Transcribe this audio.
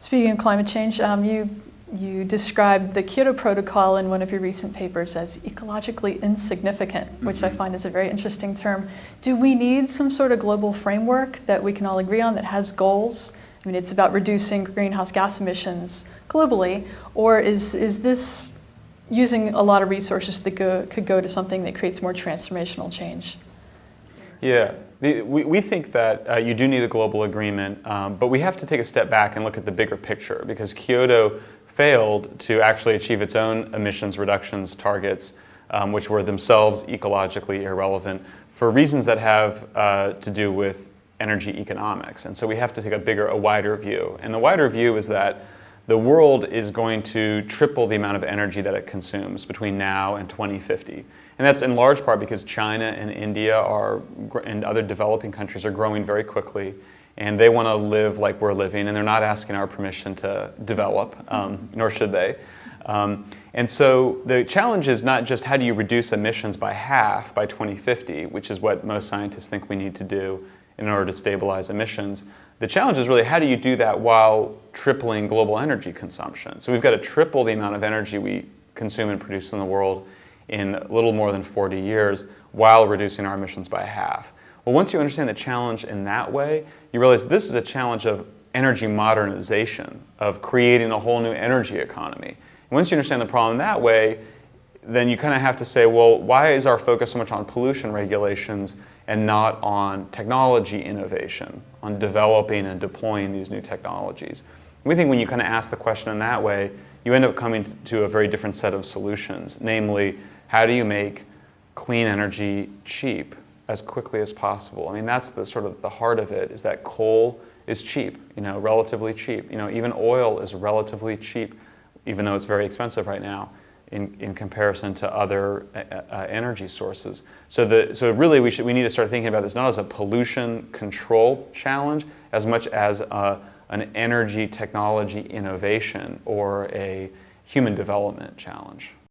Speaking of climate change, you described the Kyoto Protocol in one of your recent papers as ecologically insignificant, which I find is a very interesting term. Do we need some sort of global framework that we can all agree on that has goals? I mean, it's about reducing greenhouse gas emissions globally, or is this using a lot of resources that could go to something that creates more transformational change? Yeah, we think that you do need a global agreement, but we have to take a step back and look at the bigger picture, because Kyoto failed to actually achieve its own emissions reductions targets, which were themselves ecologically irrelevant, for reasons that have to do with energy economics. And so we have to take a wider view. And the wider view is that the world is going to triple the amount of energy that it consumes between now and 2050. And that's in large part because China and India and other developing countries are growing very quickly, and they want to live like we're living, and they're not asking our permission to develop, nor should they. And so the challenge is not just how do you reduce emissions by half by 2050, which is what most scientists think we need to do in order to stabilize emissions. The challenge is really how do you do that while tripling global energy consumption? So we've got to triple the amount of energy we consume and produce in the world in a little more than 40 years while reducing our emissions by half. Well, once you understand the challenge in that way, you realize this is a challenge of energy modernization, of creating a whole new energy economy. And once you understand the problem that way, then you kind of have to say, well, why is our focus so much on pollution regulations and not on technology innovation, on developing and deploying these new technologies? We think when you kind of ask the question in that way, you end up coming to a very different set of solutions, namely, how do you make clean energy cheap as quickly as possible? I mean, that's the sort of the heart of it, is that coal is cheap, relatively cheap. Even oil is relatively cheap, even though it's very expensive right now in comparison to other energy sources. So really we need to start thinking about this not as a pollution control challenge as much as an energy technology innovation or a human development challenge.